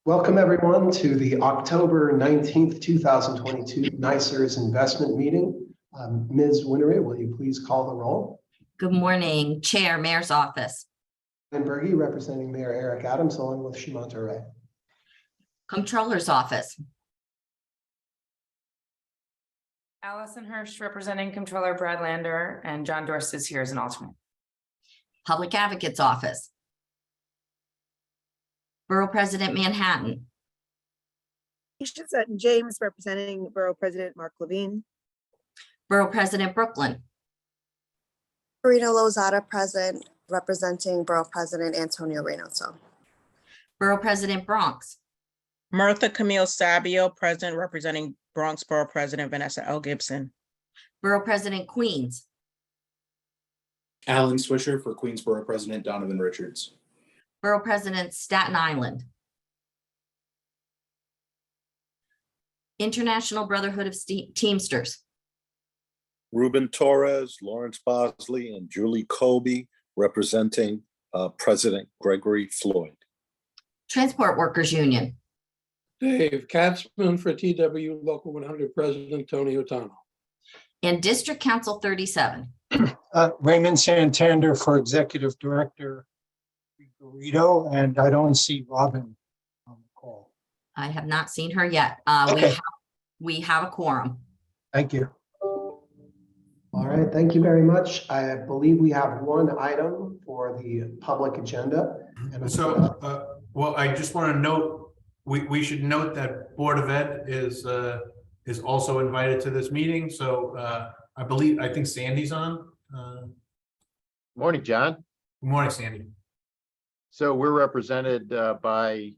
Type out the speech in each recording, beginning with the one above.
Welcome everyone to the October 19th, 2022 NYCERS investment meeting. Ms. Winnery, will you please call the roll? Good morning, Chair, Mayor's Office. And Berge, representing Mayor Eric Adams, along with Shimanta Ray. Comptroller's Office. Allison Hirsch, representing Comptroller Brad Lander, and John Dorst is here as an alternate. Public Advocate's Office. Borough President Manhattan. Keisha Sutton James, representing Borough President Mark Levine. Borough President Brooklyn. Karina Lozada, present, representing Borough President Antonio Reynoso. Borough President Bronx. Martha Camille Sabio, present, representing Bronx Borough President Vanessa L. Gibson. Borough President Queens. Alan Swisher for Queensborough President Donovan Richards. Borough President Staten Island. International Brotherhood of Teamsters. Ruben Torres, Lawrence Bosley, and Julie Colby, representing President Gregory Floyd. Transport Workers Union. Dave Katzman for TW Local 100 President Tony O'Donnell. And District Council 37. Raymond Santander for Executive Director Burrito, and I don't see Robin on the call. I have not seen her yet. Okay. We have a quorum. Thank you. All right, thank you very much. I believe we have one item for the public agenda. And Well, I just want to note, we should note that Board of Ed is also invited to this meeting. So I think Sandy's on. Morning, John. Good morning, Sandy. So we're represented by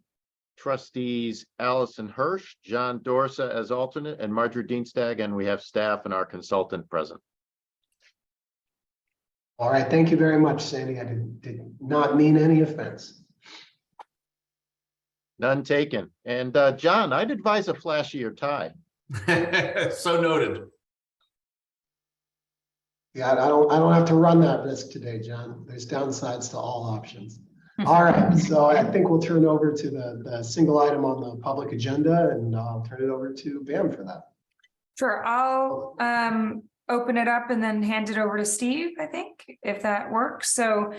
trustees Allison Hirsch, John Dorsa as alternate, and Marjorie Dienstag, and we have staff and our consultant present. all right, thank you very much, Sandy. I did not mean any offense. None taken. And John, I'd advise a flashier tie. So noted. Yeah, I don't have to run that risk today, John. There's downsides to all options. All right, so I think we'll turn over to the single item on the public agenda, and I'll turn it over to Bam for that. Sure, I'll open it up and then hand it over to Steve, I think, if that works. So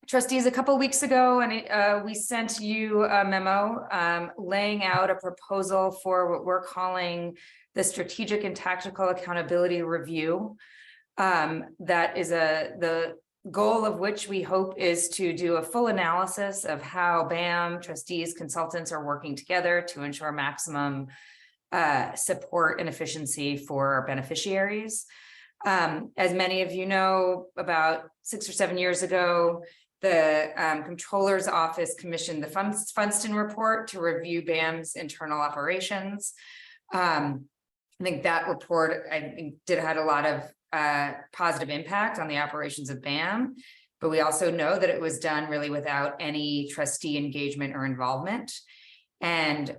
trustees, a couple of weeks ago, and we sent you a memo laying out a proposal for what we're calling the Strategic and Tactical Accountability Review. That is the goal of which we hope is to do a full analysis of how BAM, trustees, consultants are working together to ensure maximum support and efficiency for our beneficiaries. As many of you know, about 6 or 7 years ago, the Comptroller's Office commissioned the Funston report to review BAM's internal operations. I think that report had a lot of positive impact on the operations of BAM, but we also know that it was done really without any trustee engagement or involvement. And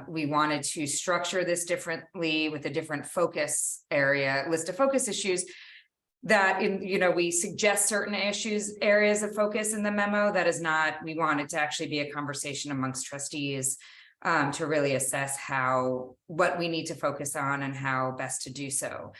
we wanted to structure this differently with a different focus area, list of focus issues that we suggest certain areas of focus in the memo. That is not, we want it to actually be a conversation amongst trustees to really assess what we need to focus on and how best to do so.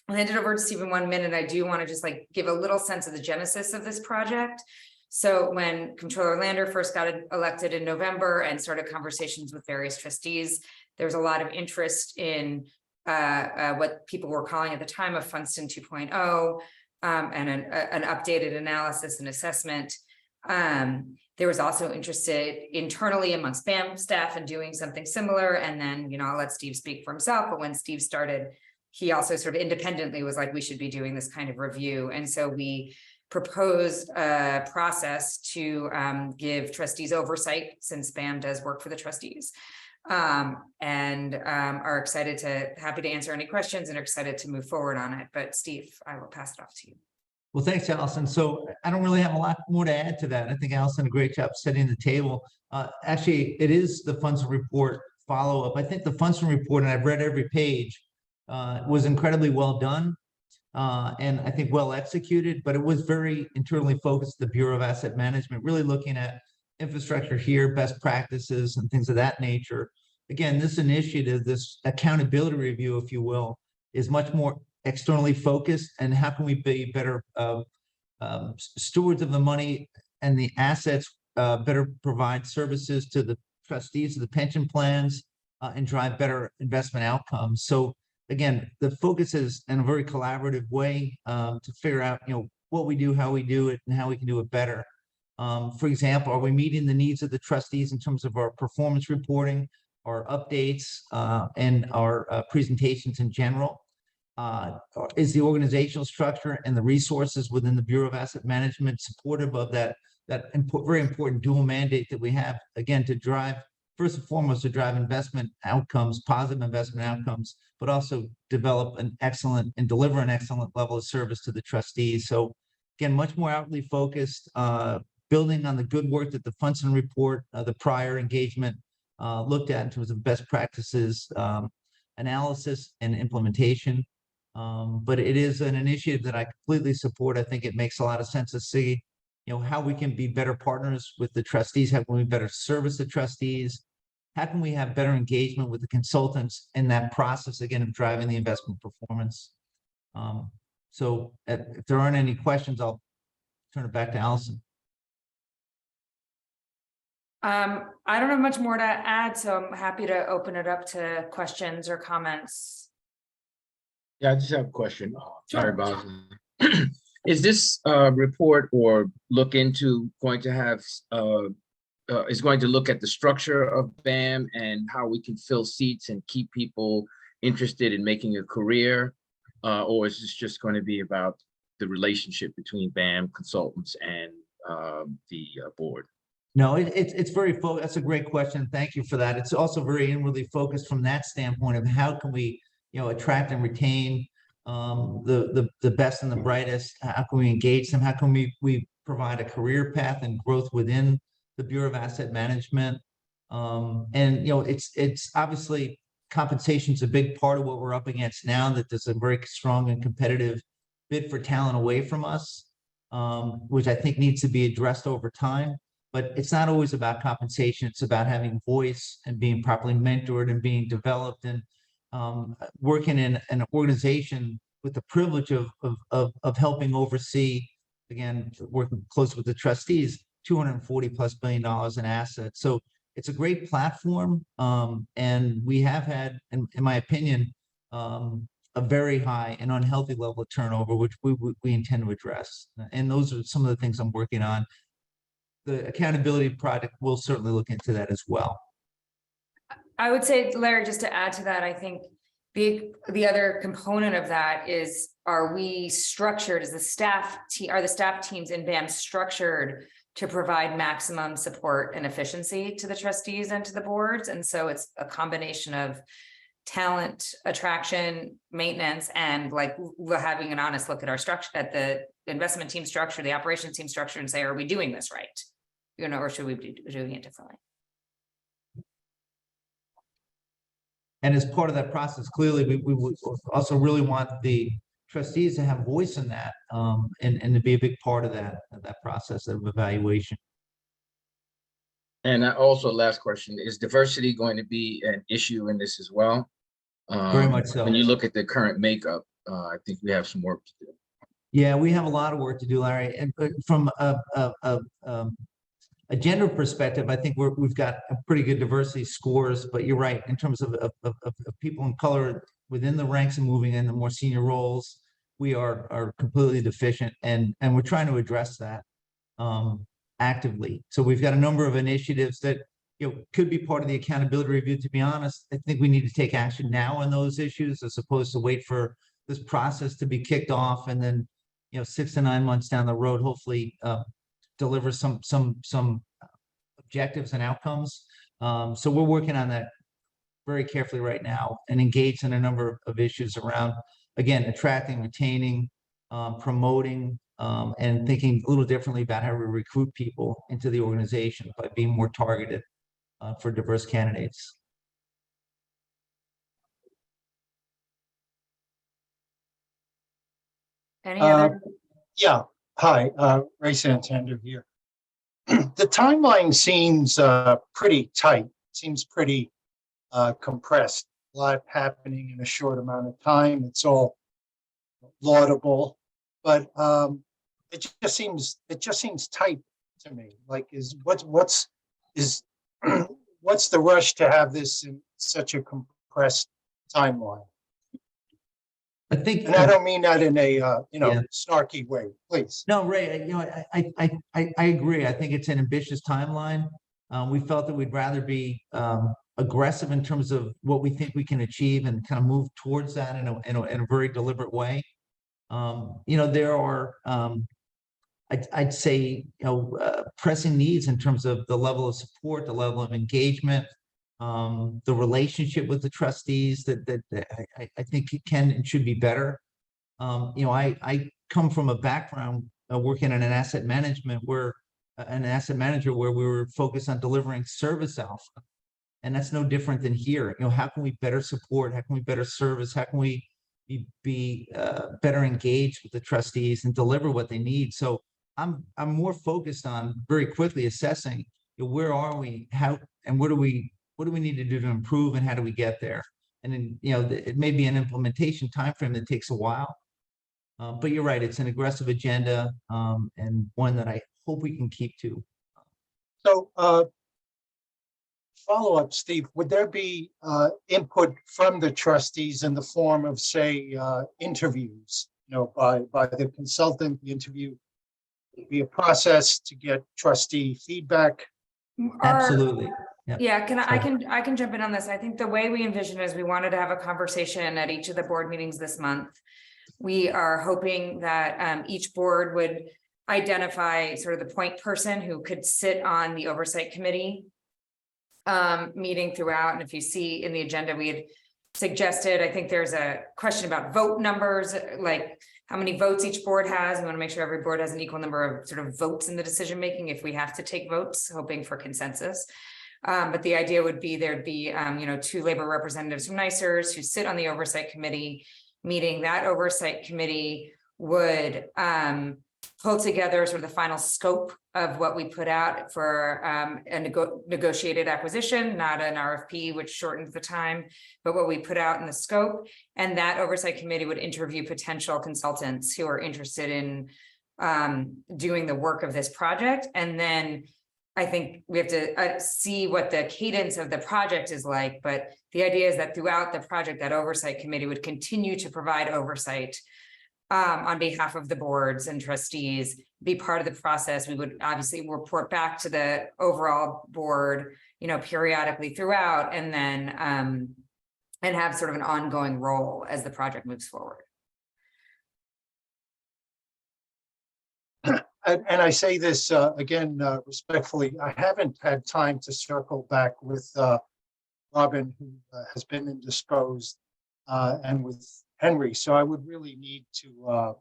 I'll hand it over to Steve in 1 minute. I do want to just give a little sense of the genesis of this project. So when Comptroller Lander first got elected in November and started conversations with various trustees, there was a lot of interest in what people were calling at the time of Funston 2.0 and an updated analysis and assessment. There was also interest internally amongst BAM staff in doing something similar. And then, I'll let Steve speak for himself, but when Steve started, he also sort of independently was like, we should be doing this kind of review. And so we proposed a process to give trustees oversight, since BAM does work for the trustees, and are happy to answer any questions and are excited to move forward on it. But Steve, I will pass it off to you. Well, thanks, Allison. So I don't really have a lot more to add to that. I think Allison did a great job setting the table. Actually, it is the Funston report follow-up. I think the Funston report, and I've read every page, was incredibly well done. And I think well executed, but it was very internally focused, the Bureau of Asset Management, really looking at infrastructure here, best practices and things of that nature. Again, this initiative, this accountability review, if you will, is much more externally focused, and how can we be better stewards of the money and the assets, better provide services to the trustees of the pension plans, and drive better investment outcomes. So again, the focus is in a very collaborative way to figure out, what we do, how we do it, and how we can do it better. For example, are we meeting the needs of the trustees in terms of our performance reporting, our updates, and our presentations in general? Is the organizational structure and the resources within the Bureau of Asset Management supportive of that very important dual mandate that we have, again, to drive, first and foremost, to drive investment outcomes, positive investment outcomes, but also develop an excellent and deliver an excellent level of service to the trustees. So again, much more outwardly focused, building on the good work that the Funson report, the prior engagement looked at in terms of best practices, analysis and implementation. But it is an initiative that I completely support. I think it makes a lot of sense to see, how we can be better partners with the trustees, how can we better service the trustees, how can we have better engagement with the consultants in that process, again, of driving the investment performance. So if there aren't any questions, I'll turn it back to Allison. I don't have much more to add, so I'm happy to open it up to questions or comments. Yeah, I just have a question. Sorry about that. Is this report or look into going to have is going to look at the structure of BAM and how we can fill seats and keep people interested in making a career, or is this just going to be about the relationship between BAM consultants and the board? No, it's very focused. That's a great question. Thank you for that. It's also very inwardly focused from that standpoint of how can we, attract and retain the best and the brightest. How can we engage them? How can we provide a career path and growth within the Bureau of Asset Management? And it's obviously compensation is a big part of what we're up against now, that there's a very strong and competitive bid for talent away from us, which I think needs to be addressed over time. But it's not always about compensation. It's about having voice and being properly mentored and being developed, and working in an organization with the privilege of helping oversee, again, working close with the trustees, $240+ billion in assets. So it's a great platform. And we have had, in my opinion, a very high and unhealthy level of turnover, which we intend to address. And those are some of the things I'm working on. The accountability project will certainly look into that as well. I would say, Larry, just to add to that, I think the other component of that is, are we structured as the staff team? Are the staff teams in BAM structured to provide maximum support and efficiency to the trustees and to the boards? And so it's a combination of talent attraction, maintenance, and like having an honest look at our structure, at the investment team structure, the operations team structure, and say, are we doing this right? Or should we be doing it differently? And as part of that process, clearly, we would also really want the trustees to have voice in that, and to be a big part of that process of evaluation. And also, last question, is diversity going to be an issue in this as well? Very much so. When you look at the current makeup, I think we have some work to do. Yeah, we have a lot of work to do, Larry. And from a gender perspective, I think we've got a pretty good diversity scores, but you're right, in terms of people in color within the ranks and moving in the more senior roles, we are completely deficient, and we're trying to address that actively. So we've got a number of initiatives that could be part of the accountability review. To be honest, I think we need to take action now on those issues, as opposed to wait for this process to be kicked off and then 6 to 9 months down the road, hopefully deliver some objectives and outcomes. So we're working on that very carefully right now, and engaged in a number of issues around, again, attracting, retaining, promoting, and thinking a little differently about how we recruit people into the organization by being more targeted for diverse candidates. Any other? Yeah, hi, Ray Santander here. the timeline seems pretty tight, seems pretty compressed. A lot happening in a short amount of time. It's all laudable, but it just seems tight to me. Like, what's the rush to have this in such a compressed timeline? I think. And I don't mean that in a Yeah. snarky way, please. No, Ray, I agree. I think it's an ambitious timeline. We felt that we'd rather be aggressive in terms of what we think we can achieve and kind of move towards that in a very deliberate way. There are, I'd say, pressing needs in terms of the level of support, the level of engagement, the relationship with the trustees that I think it can and should be better. I come from a background working in an asset management where an asset manager where we were focused on delivering service alpha. And that's no different than here. How can we better support? How can we better service? How can we be better engaged with the trustees and deliver what they need? So I'm more focused on very quickly assessing where are we, how, and what do we need to do to improve, and how do we get there? And then, it may be an implementation timeframe that takes a while, but you're right, it's an aggressive agenda, and one that I hope we can keep to. So, follow up, Steve, would there be input from the trustees in the form of, say, interviews, by the consultant? The interview would be a process to get trustee feedback. Absolutely. Yeah, I can jump in on this. I think the way we envision is we wanted to have a conversation at each of the board meetings this month. We are hoping that each board would identify sort of the point person who could sit on the oversight committee meeting throughout. And if you see in the agenda, we had suggested, I think there's a question about vote numbers, like how many votes each board has. We want to make sure every board has an equal number of sort of votes in the decision making if we have to take votes, hoping for consensus. But the idea would be there'd be 2 labor representatives from NYCERS who sit on the oversight committee meeting. That oversight committee would pull together sort of the final scope of what we put out for a negotiated acquisition, not an RFP, which shortens the time, but what we put out in the scope. And that oversight committee would interview potential consultants who are interested in doing the work of this project. And then I think we have to see what the cadence of the project is like, but the idea is that throughout the project, that oversight committee would continue to provide oversight on behalf of the boards and trustees, be part of the process. We would obviously report back to the overall board, periodically throughout, and then and have sort of an ongoing role as the project moves forward. And I say this again respectfully, I haven't had time to circle back with Robin, who has been indisposed, and with Henry. So I would really need to,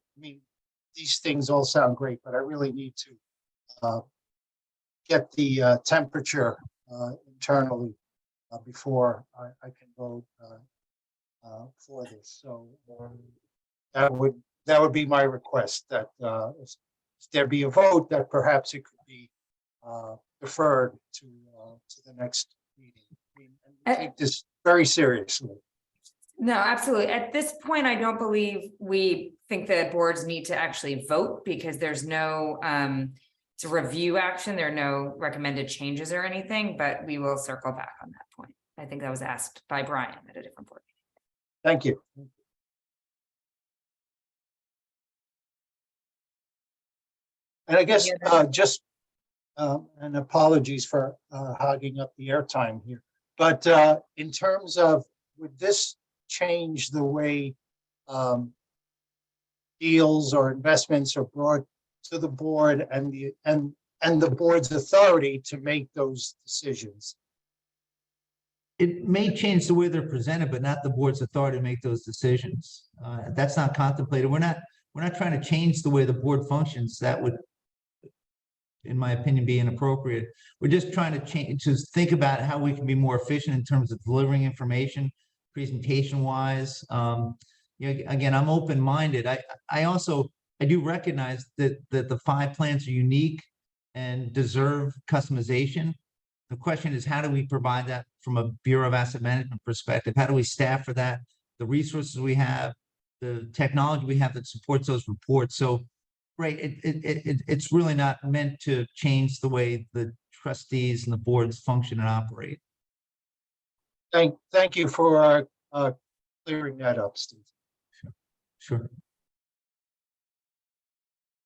these things all sound great, but I really need to get the temperature internally before I can vote for this. So that would be my request, that if there be a vote, that perhaps it could be deferred to the next meeting. And take this very seriously. No, absolutely. At this point, I don't believe we think that boards need to actually vote, because there's no it's a review action. There are no recommended changes or anything, but we will circle back on that point. I think that was asked by Brian at a different board. Thank you. And I guess just, and apologies for hogging up the airtime here, but in terms of, would this change the way deals or investments are brought to the board and the board's authority to make those decisions? It may change the way they're presented, but not the board's authority to make those decisions. That's not contemplated. We're not trying to change the way the board functions. That would, in my opinion, be inappropriate. We're just trying to think about how we can be more efficient in terms of delivering information, presentation wise. Again, I'm open-minded. I do recognize that the 5 plans are unique. and deserve customization. The question is, how do we provide that from a Bureau of Asset Management perspective? How do we staff for that? The resources we have, the technology we have that supports those reports. So, right, it's really not meant to change the way the trustees and the boards function and operate. Thank you for clearing that up, Steve. Sure.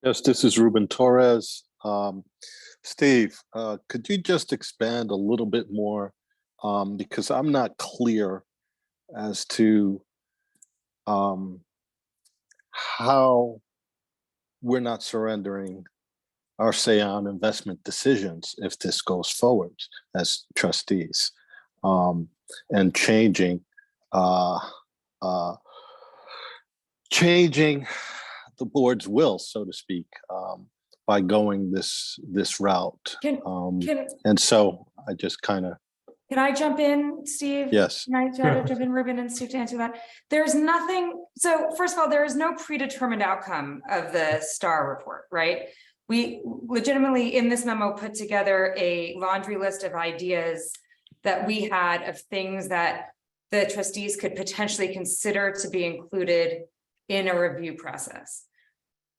Yes, this is Ruben Torres. Steve, could you just expand a little bit more? Because I'm not clear as to how we're not surrendering our say on investment decisions if this goes forward as trustees, and changing the board's will, so to speak, by going this route. And so I just kind of. Can I jump in, Steve? Yes. Can I try to jump in, Ruben and Steve, to answer that? There's nothing, so first of all, there is no predetermined outcome of the STAR report, right? We legitimately in this memo put together a laundry list of ideas that we had of things that the trustees could potentially consider to be included in a review process.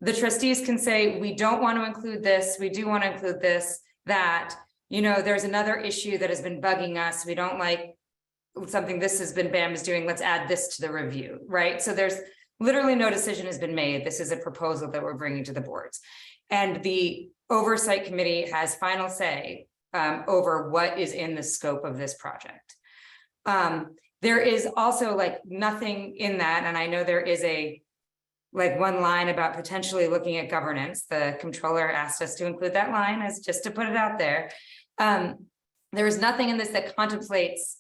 The trustees can say, we don't want to include this, we do want to include this, that, you know, there's another issue that has been bugging us, we don't like something this has been BAM is doing, let's add this to the review, right? So there's literally no decision has been made. This is a proposal that we're bringing to the boards. And the oversight committee has final say over what is in the scope of this project. There is also like nothing in that, and I know there is a like one line about potentially looking at governance. The controller asked us to include that line as just to put it out there. There is nothing in this that contemplates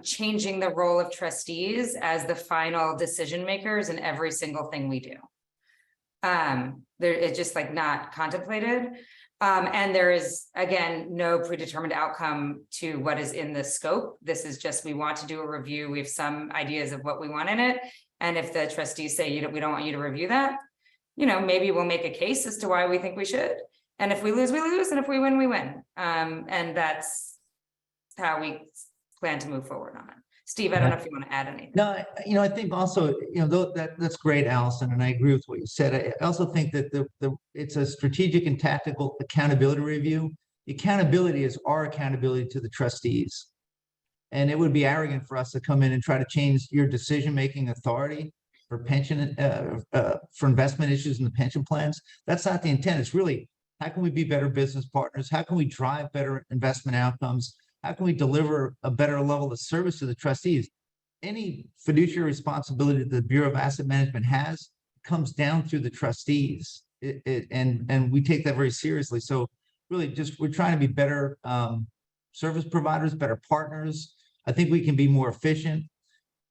changing the role of trustees as the final decision makers in every single thing we do. It's just like not contemplated. And there is, again, no predetermined outcome to what is in the scope. This is just, we want to do a review. We have some ideas of what we want in it. And if the trustees say, we don't want you to review that, you know, maybe we'll make a case as to why we think we should. And if we lose, we lose. And if we win, we win. And that's how we plan to move forward on it. Steve, I don't know if you want to add anything. No, you know, I think also, you know, that's great, Allison, and I agree with what you said. I also think that it's a strategic and tactical accountability review. The accountability is our accountability to the trustees. And it would be arrogant for us to come in and try to change your decision-making authority for pension, for investment issues in the pension plans. That's not the intent. It's really, how can we be better business partners? How can we drive better investment outcomes? How can we deliver a better level of service to the trustees? Any fiduciary responsibility that the Bureau of Asset Management has comes down through the trustees, and we take that very seriously. So really, just we're trying to be better service providers, better partners. I think we can be more efficient.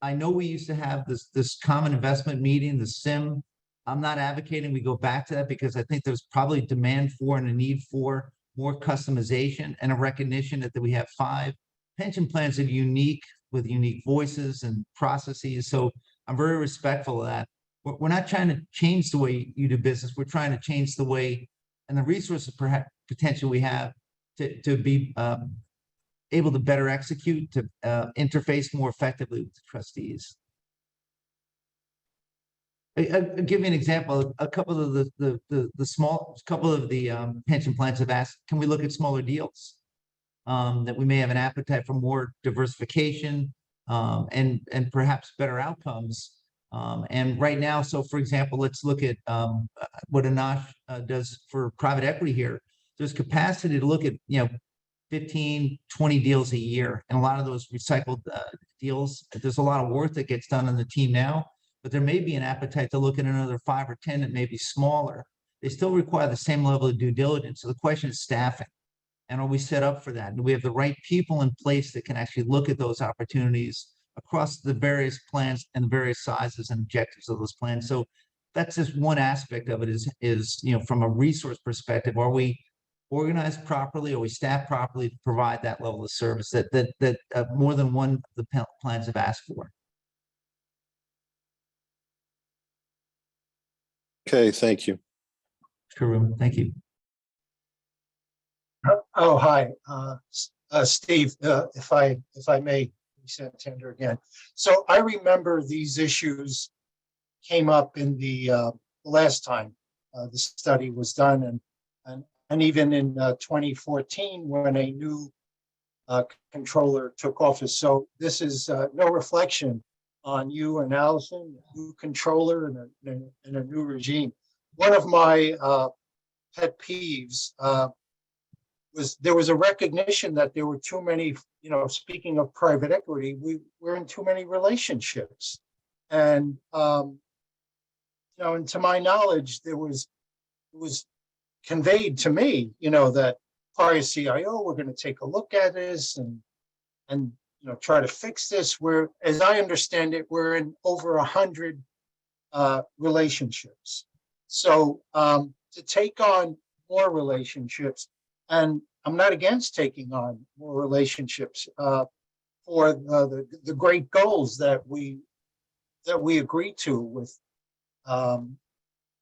I know we used to have this common investment meeting, the SIM. I'm not advocating we go back to that because I think there's probably demand for and a need for more customization and a recognition that we have 5 pension plans that are unique with unique voices and processes. So I'm very respectful of that. We're not trying to change the way you do business. We're trying to change the way and the resources perhaps potential we have to be able to better execute, to interface more effectively with the trustees. I'll give you an example. A couple of the pension plans have asked, can we look at smaller deals? That we may have an appetite for more diversification and perhaps better outcomes. And right now, so for example, let's look at what Anash does for private equity here. There's capacity to look at, 15, 20 deals a year, and a lot of those recycled deals. There's a lot of work that gets done on the team now, but there may be an appetite to look at another 5 or 10 that may be smaller. They still require the same level of due diligence. So the question is staffing. And are we set up for that? Do we have the right people in place that can actually look at those opportunities across the various plans and the various sizes and objectives of those plans? So that's just one aspect of it is from a resource perspective, are we organized properly? Are we staffed properly to provide that level of service that more than one of the plans have asked for? Okay, thank you. Sure, thank you. Oh, hi, Steve, if I may, Santander again. So I remember these issues came up in the last time the study was done, and even in 2014 when a new controller took office. So this is no reflection on you and Allison, new controller and a new regime. One of my pet peeves was there was a recognition that there were too many, speaking of private equity, we're in too many relationships. And, and to my knowledge, it was conveyed to me, that prior CIO, we're going to take a look at this and try to fix this. Where, as I understand it, we're in over 100 relationships. So to take on more relationships, and I'm not against taking on more relationships for the great goals that we agree to with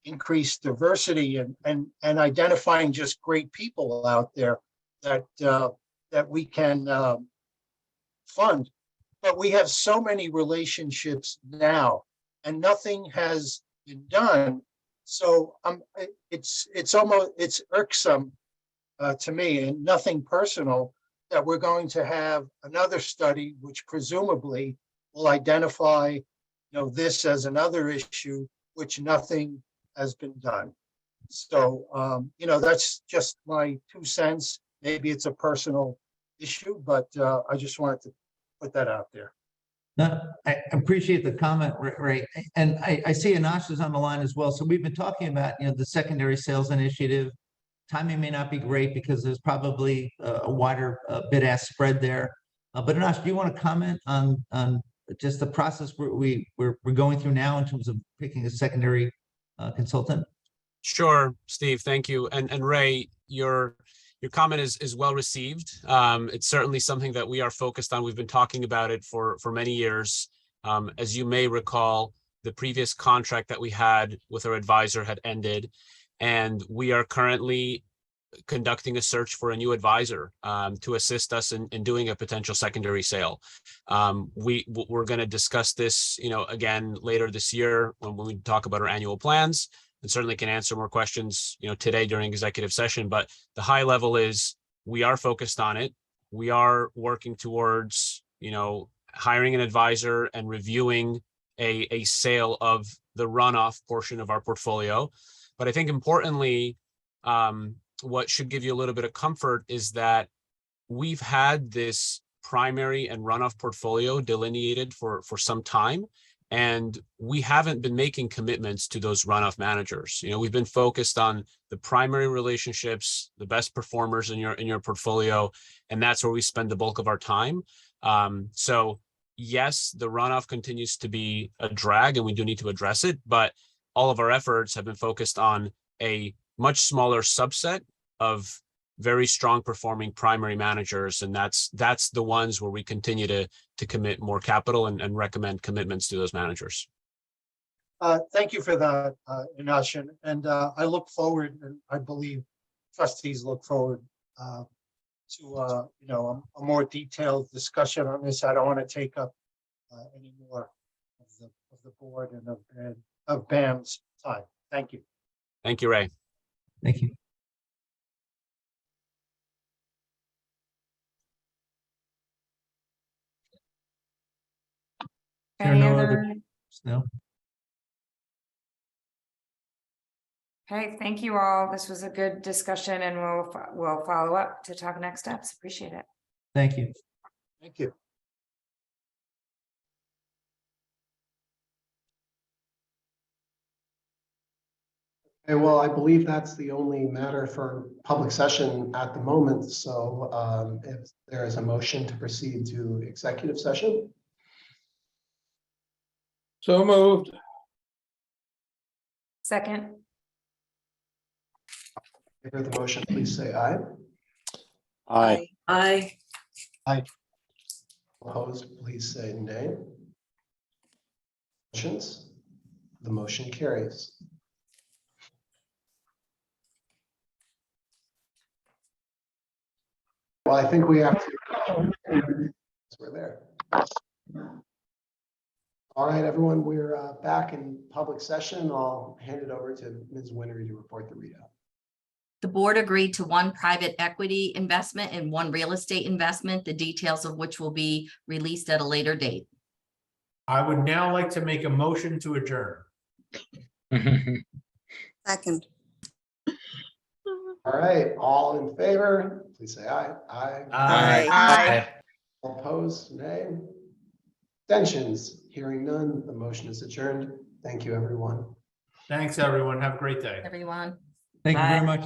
increased diversity and identifying just great people out there that we can fund. But we have so many relationships now, and nothing has been done. So it's almost irksome to me, and nothing personal, that we're going to have another study which presumably will identify this as another issue which nothing has been done. So that's just my 2 cents. Maybe it's a personal issue, but I just wanted to put that out there. No, I appreciate the comment, Ray. And I see Anash is on the line as well. So we've been talking about, the secondary sales initiative. Timing may not be great because there's probably a wider bid-ask spread there. But Anash, do you want to comment on just the process we're going through now in terms of picking a secondary consultant? Sure, Steve, thank you. And Ray, your comment is well received. It's certainly something that we are focused on. We've been talking about it for many years. As you may recall, the previous contract that we had with our advisor had ended, and we are currently conducting a search for a new advisor to assist us in doing a potential secondary sale. We're going to discuss this, again later this year when we talk about our annual plans, and certainly can answer more questions, today during executive session. But the high level is we are focused on it. We are working towards, hiring an advisor and reviewing a sale of the runoff portion of our portfolio. But I think importantly, what should give you a little bit of comfort is that we've had this primary and runoff portfolio delineated for some time, and we haven't been making commitments to those runoff managers. We've been focused on the primary relationships, the best performers in your portfolio, and that's where we spend the bulk of our time. So yes, the runoff continues to be a drag, and we do need to address it, but all of our efforts have been focused on a much smaller subset of very strong performing primary managers. And that's the ones where we continue to commit more capital and recommend commitments to those managers. Thank you for that, Anash. And I look forward, and I believe trustees look forward to a more detailed discussion on this. I don't want to take up any more of the board and of BAM's time. Thank you. Thank you, Ray. Thank you. There are Any no other? other. No. Okay, thank you all. This was a good discussion, and we'll follow up to talk next steps. Appreciate it. Thank you. Thank you. Okay, well, I believe that's the only matter for public session at the moment. So if there is a motion to proceed to executive session. So moved. Second. If you hear the motion, please say aye. Aye. Aye. Aye. Opposed, please say nay. Motions. The motion carries. Well, I think we have to. We're there. All right, everyone, we're back in public session. I'll hand it over to Ms. Winery to report the readout. The board agreed to one private equity investment and one real estate investment, the details of which will be released at a later date. I would now like to make a motion to adjourn. Second. All right, all in favor, please say aye. Aye. Aye. All opposed, nay. Abstentions, hearing none, the motion is adjourned. Thank you, everyone. Thanks, everyone. Have a great day. Everyone. Thank you very much.